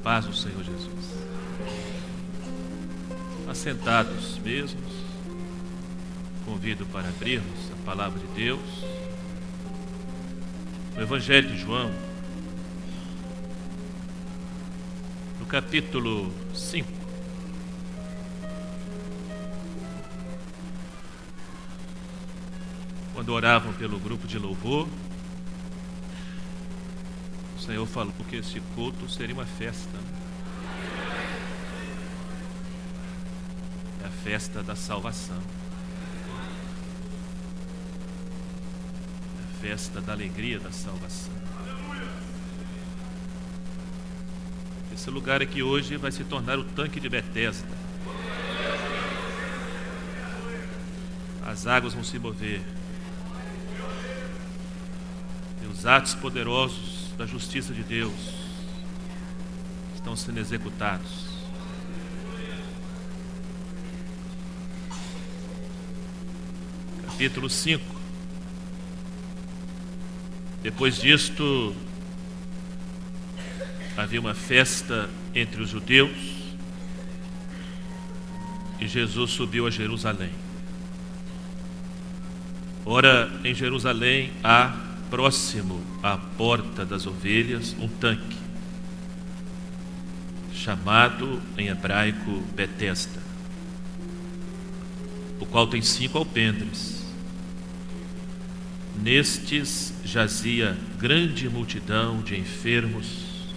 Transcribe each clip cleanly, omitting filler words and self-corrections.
paz do Senhor Jesus. Assentados mesmos, convido para abrirmos a palavra de Deus no Evangelho de João, no capítulo 5. Quando oravam pelo grupo de louvor, o Senhor falou que esse culto seria uma festa. É a festa da salvação. É a festa da alegria da salvação. Esse lugar aqui hoje vai se tornar o tanque de Betesda. As águas vão se mover. E os atos poderosos da justiça de Deus estão sendo executados. Capítulo 5. Depois disto, havia uma festa entre os judeus e Jesus subiu a Jerusalém. Ora, em Jerusalém há, próximo à porta das ovelhas, um tanque, chamado em hebraico Betesda, o qual tem 5 alpendres. Nestes jazia grande multidão de enfermos,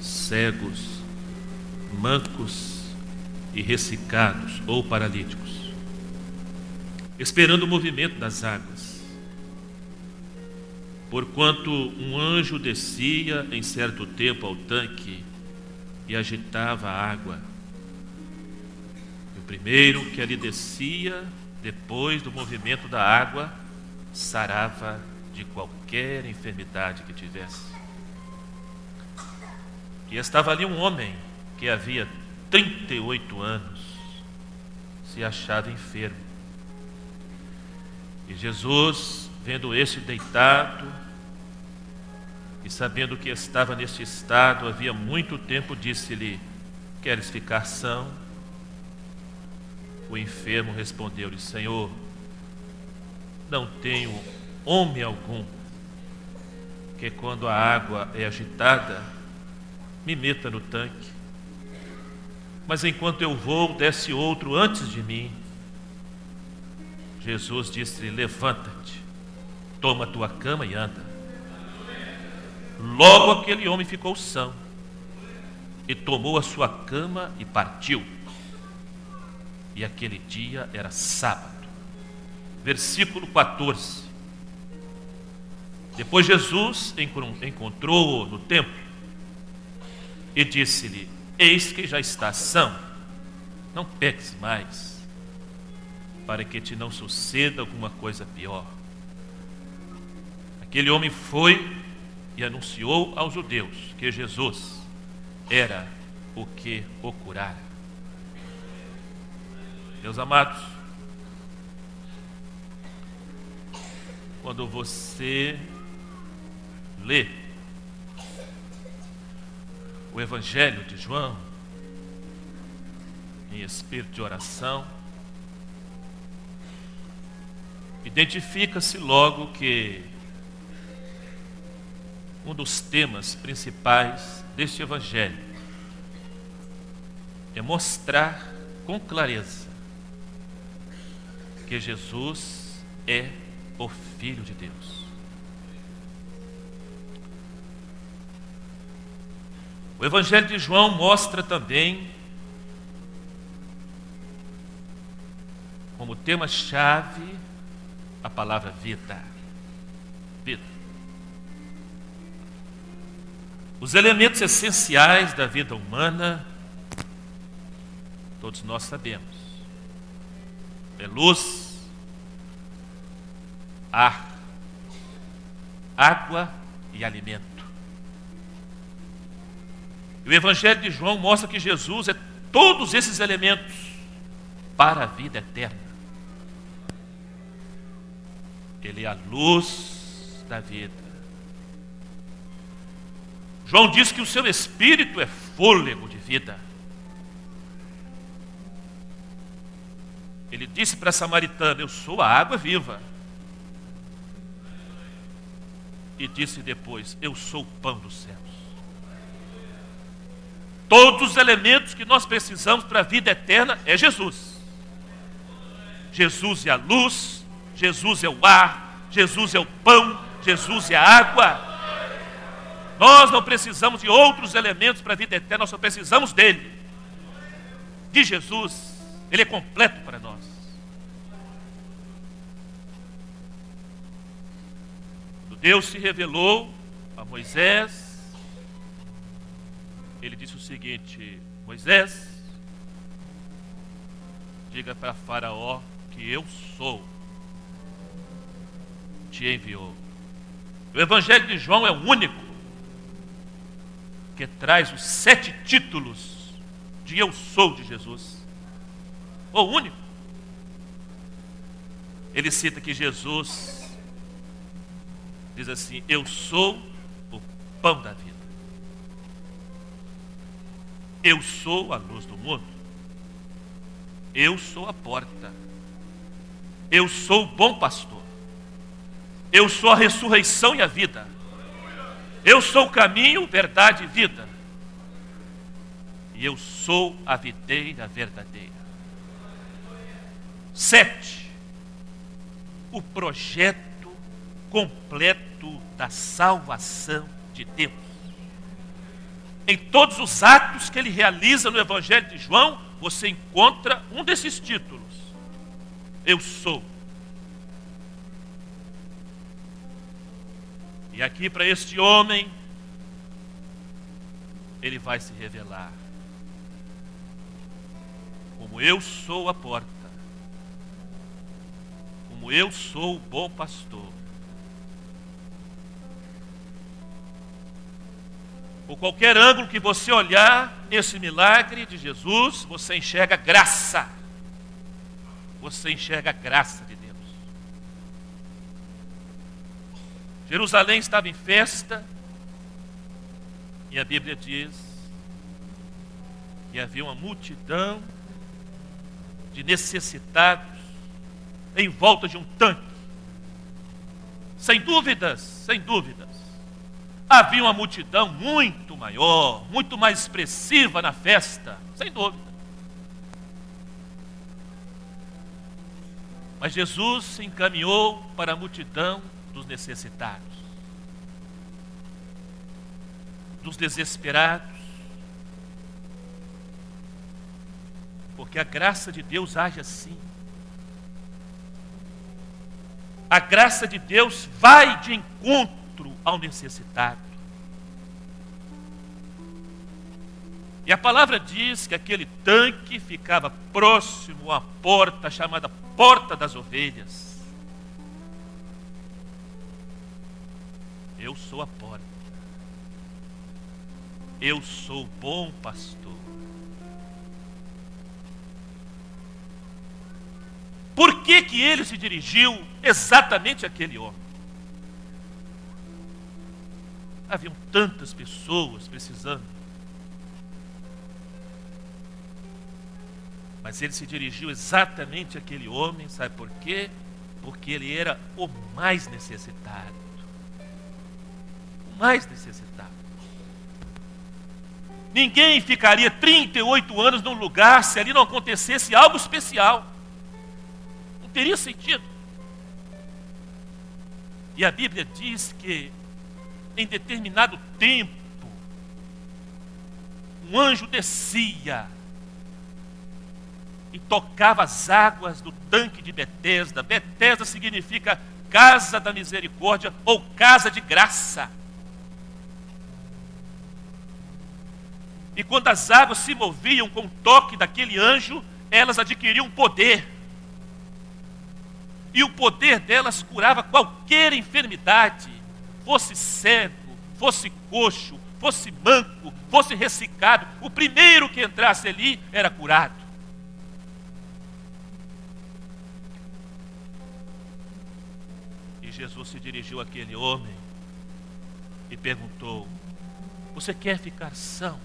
cegos, mancos e ressecados ou paralíticos, esperando o movimento das águas. Porquanto um anjo descia em certo tempo ao tanque e agitava a água. E o primeiro que ali descia, depois do movimento da água, sarava de qualquer enfermidade que tivesse. E estava ali um homem que havia 38 anos, se achava enfermo. E Jesus, vendo esse deitado e sabendo que estava neste estado havia muito tempo, disse-lhe: queres ficar são? O enfermo respondeu-lhe: Senhor, não tenho homem algum que, quando a água é agitada, me meta no tanque, mas enquanto eu vou, desce outro antes de mim. Jesus disse-lhe: levanta-te, toma a tua cama e anda. Logo aquele homem ficou são e tomou a sua cama e partiu. E aquele dia era sábado. Versículo 14. Depois Jesus encontrou-o no templo e disse-lhe: eis que já estás são, não peques mais, para que te não suceda alguma coisa pior. Aquele homem foi e anunciou aos judeus que Jesus era o que o curara. Meus amados, quando você lê o Evangelho de João em espírito de oração, identifica-se logo que um dos temas principais deste Evangelho é mostrar com clareza que Jesus é o Filho de Deus. O Evangelho de João mostra também como tema-chave a palavra vida. Vida. Os elementos essenciais da vida humana, todos nós sabemos: é luz, ar, água e alimento. E o Evangelho de João mostra que Jesus é todos esses elementos para a vida eterna. Ele é a luz da vida. João diz que o seu espírito é fôlego de vida. Ele disse para a samaritana: eu sou a água viva. E disse depois: eu sou o pão dos céus. Todos os elementos que nós precisamos para a vida eterna é Jesus. Jesus é a luz, Jesus é o ar, Jesus é o pão, Jesus é a água. Nós não precisamos de outros elementos para a vida eterna, nós só precisamos dele, de Jesus. Ele é completo para nós. Quando Deus se revelou a Moisés, ele disse o seguinte: Moisés, diga para Faraó que eu sou, te enviou. O Evangelho de João é o único que traz os 7 títulos de eu sou de Jesus. O único. Ele cita que Jesus diz assim: eu sou o pão da vida. Eu sou a luz do mundo. Eu sou a porta. Eu sou o bom pastor. Eu sou a ressurreição e a vida. Eu sou o caminho, verdade e vida. E eu sou a videira verdadeira. 7. O projeto completo da salvação de Deus. Em todos os atos que ele realiza no Evangelho de João, você encontra um desses títulos: eu sou. E aqui para este homem, ele vai se revelar como eu sou a porta, como eu sou o bom pastor. Por qualquer ângulo que você olhar esse milagre de Jesus, você enxerga graça. Você enxerga a graça de Deus. Jerusalém estava em festa, e a Bíblia diz que havia uma multidão de necessitados em volta de um tanque. Sem dúvidas, sem dúvidas. Havia uma multidão muito maior, muito mais expressiva na festa, sem dúvida. Mas Jesus se encaminhou para a multidão dos necessitados, dos desesperados, porque a graça de Deus age assim. A graça de Deus vai de encontro ao necessitado. E a palavra diz que aquele tanque ficava próximo à porta chamada Porta das Ovelhas. Eu sou a porta. Eu sou o bom pastor. Por que que ele se dirigiu exatamente àquele homem? Haviam tantas pessoas precisando. Mas ele se dirigiu exatamente àquele homem, sabe por quê? Porque ele era o mais necessitado. O mais necessitado. Ninguém ficaria 38 anos num lugar se ali não acontecesse algo especial. Não teria sentido. E a Bíblia diz que em determinado tempo um anjo descia e tocava as águas do tanque de Betesda. Betesda significa casa da misericórdia ou casa de graça. E quando as águas se moviam com o toque daquele anjo, elas adquiriam poder. E o poder delas curava qualquer enfermidade, fosse cego, fosse coxo, fosse manco, fosse ressecado. O primeiro que entrasse ali era curado. E Jesus se dirigiu àquele homem e perguntou: Você quer ficar são?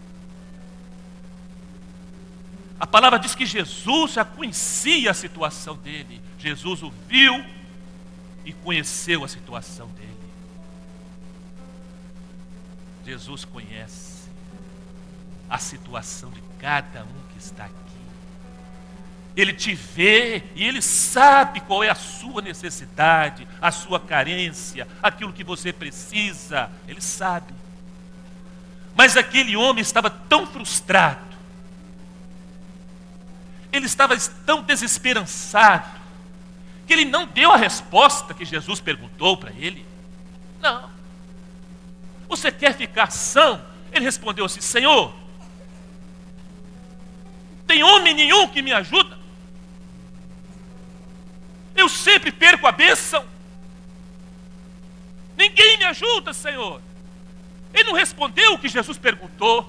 A palavra diz que Jesus já conhecia a situação dele. Jesus o viu e conheceu a situação dele. Jesus conhece a situação de cada um que está aqui. Ele te vê e Ele sabe qual é a sua necessidade, a sua carência, aquilo que você precisa. Ele sabe. Mas aquele homem estava tão frustrado, ele estava tão desesperançado, que ele não deu a resposta que Jesus perguntou para ele. Não. Você quer ficar são? Ele respondeu assim: Senhor, não tem homem nenhum que me ajuda. Eu sempre perco a bênção. Ninguém me ajuda, Senhor. Ele não respondeu o que Jesus perguntou.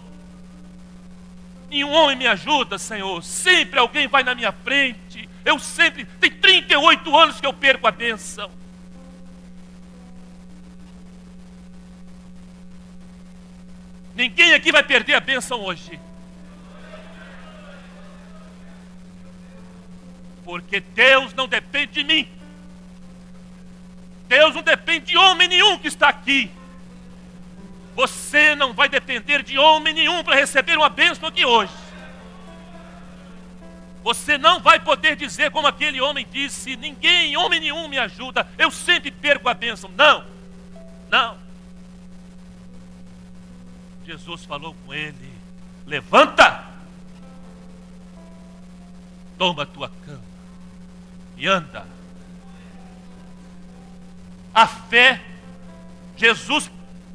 Nenhum homem me ajuda, Senhor. Sempre alguém vai na minha frente. Eu sempre, tem 38 anos que eu perco a bênção. Ninguém aqui vai perder a bênção hoje. Porque Deus não depende de mim. Deus não depende de homem nenhum que está aqui. Você não vai depender de homem nenhum para receber uma bênção aqui hoje. Você não vai poder dizer como aquele homem disse: ninguém, homem nenhum me ajuda, eu sempre perco a bênção. Não, não. Jesus falou com ele: levanta, toma a tua cama e anda. A fé, Jesus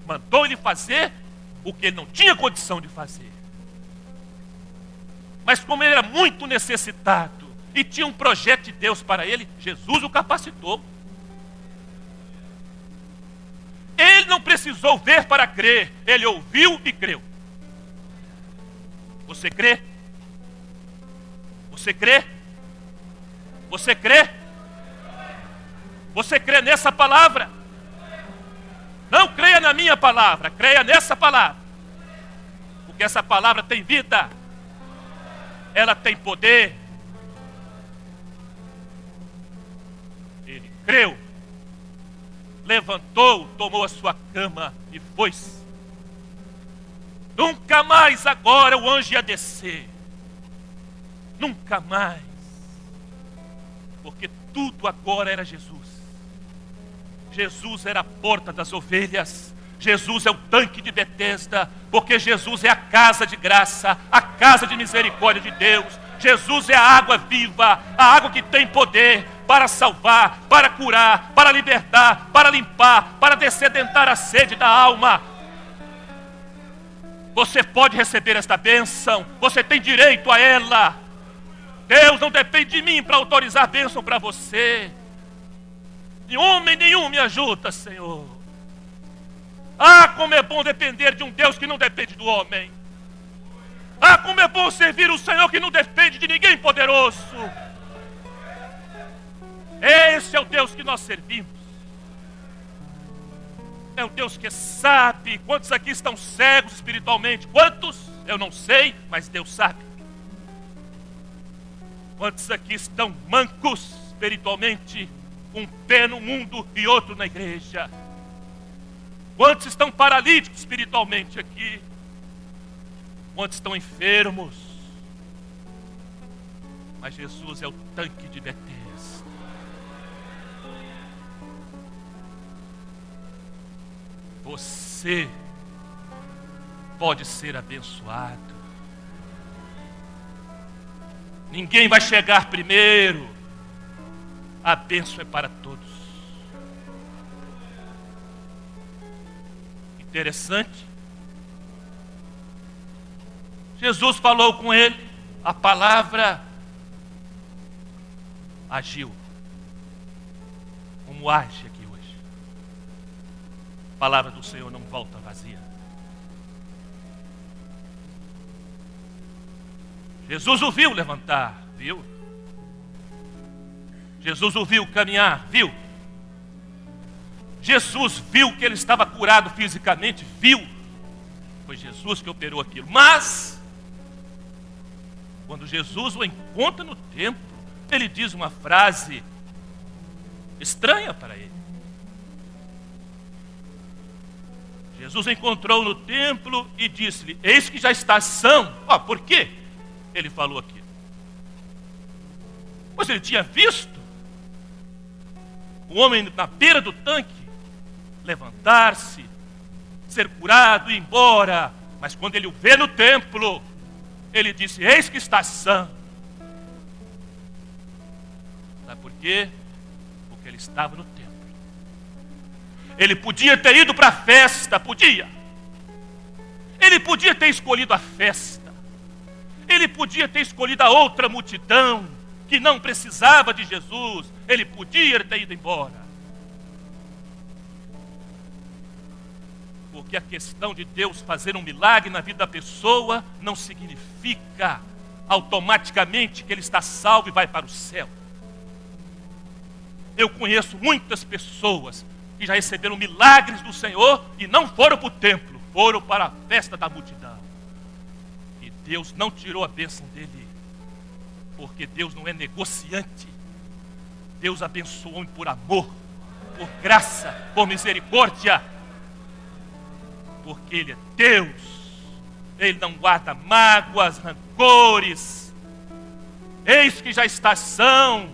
mandou ele fazer o que ele não tinha condição de fazer. Mas como ele era muito necessitado e tinha um projeto de Deus para ele, Jesus o capacitou. Ele não precisou ver para crer, ele ouviu e creu. Você crê? Você crê? Você crê? Você crê nessa palavra? Não creia na minha palavra, creia nessa palavra. Porque essa palavra tem vida. Ela tem poder. Ele creu, levantou, tomou a sua cama e foi-se. Nunca mais agora o anjo ia descer. Nunca mais. Porque tudo agora era Jesus. Jesus era a porta das ovelhas. Jesus é o tanque de Betesda, porque Jesus é a casa de graça, a casa de misericórdia de Deus. Jesus é a água viva, a água que tem poder para salvar, para curar, para libertar, para limpar, para dessedentar a sede da alma. Você pode receber esta bênção, você tem direito a ela. Deus não depende de mim para autorizar a bênção para você. E homem nenhum me ajuda, Senhor. Ah, como é bom depender de um Deus que não depende do homem. Ah, como é bom servir o Senhor que não depende de ninguém poderoso. Esse é o Deus que nós servimos. É um Deus que sabe. Quantos aqui estão cegos espiritualmente? Quantos? Eu não sei, mas Deus sabe. Quantos aqui estão mancos espiritualmente? Um pé no mundo e outro na igreja. Quantos estão paralíticos espiritualmente aqui? Quantos estão enfermos? Mas Jesus é o tanque de Betesda. Você pode ser abençoado. Ninguém vai chegar primeiro. A bênção é para todos. Interessante. Jesus falou com ele, a palavra agiu. Como age aqui hoje. A palavra do Senhor não volta vazia. Jesus o viu levantar, viu? Jesus o viu caminhar, viu? Jesus viu que ele estava curado fisicamente, viu? foi Jesus que operou aquilo. Mas, quando Jesus o encontra no templo, ele diz uma frase estranha para ele. Jesus o encontrou no templo e disse-lhe: eis que já estás são. Por quê ele falou aquilo? Pois ele tinha visto o homem na beira do tanque levantar-se, ser curado e ir embora. Mas quando ele o vê no templo, ele disse: eis que estás são. Sabe por quê? Porque ele estava no templo. Ele podia ter ido para a festa, podia. Ele podia ter escolhido a festa. Ele podia ter escolhido a outra multidão que não precisava de Jesus. Ele podia ter ido embora. Porque a questão de Deus fazer um milagre na vida da pessoa não significa automaticamente que ele está salvo e vai para o céu. Eu conheço muitas pessoas que já receberam milagres do Senhor e não foram para o templo, foram para a festa da multidão. E Deus não tirou a bênção dele, porque Deus não é negociante. Deus abençoou o homem por amor, por graça, por misericórdia, porque Ele é Deus. Ele não guarda mágoas, rancores. Eis que já está são,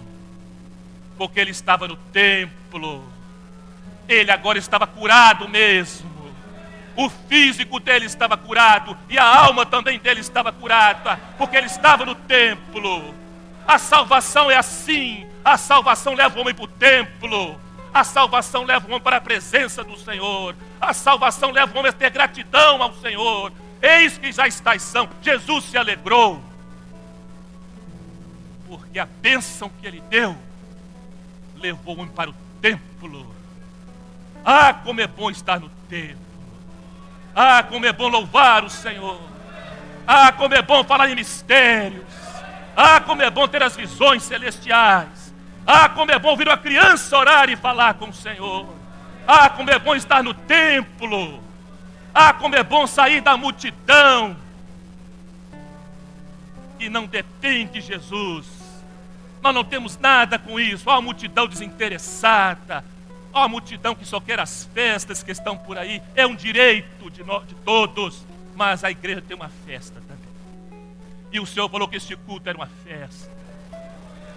porque ele estava no templo. Ele agora estava curado mesmo. O físico dele estava curado e a alma também dele estava curada, porque ele estava no templo. A salvação é assim. A salvação leva o homem para o templo. A salvação leva o homem para a presença do Senhor. A salvação leva o homem a ter gratidão ao Senhor. Eis que já estáis são. Jesus se alegrou, porque a bênção que ele deu levou o homem para o templo. Como é bom estar no templo. Como é bom louvar o Senhor. Como é bom falar em mistérios. Como é bom ter as visões celestiais. Como é bom ouvir uma criança orar e falar com o Senhor. Como é bom estar no templo. Como é bom sair da multidão que não detém de Jesus. Nós não temos nada com isso. A multidão desinteressada, a multidão que só quer as festas que estão por aí. É um direito de todos, mas a igreja tem uma festa também. E o Senhor falou que este culto era uma festa.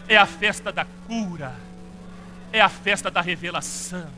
É a festa da cura, é a festa da revelação,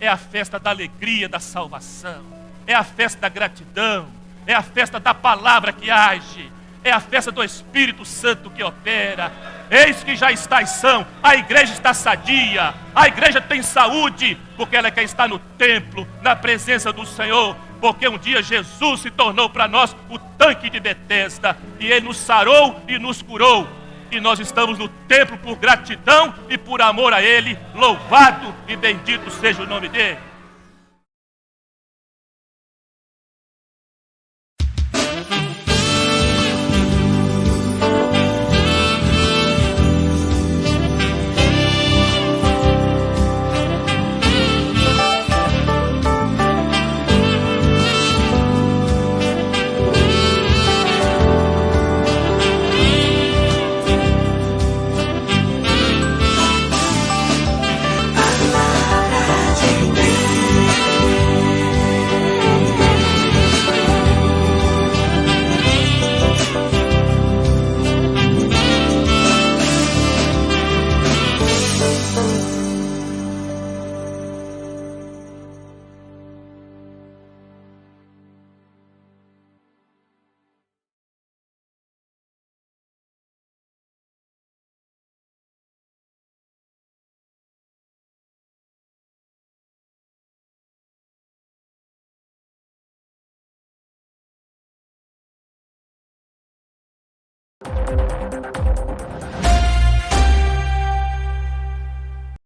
é a festa da alegria, da salvação, é a festa da gratidão, é a festa da palavra que age, é a festa do Espírito Santo que opera. Eis que já estáis são. A igreja está sadia, a igreja tem saúde, porque ela quer estar no templo, na presença do Senhor. Porque um dia Jesus se tornou para nós o tanque de Betesda, e Ele nos sarou e nos curou. E nós estamos no templo por gratidão e por amor a Ele. Louvado e bendito seja o nome dEle.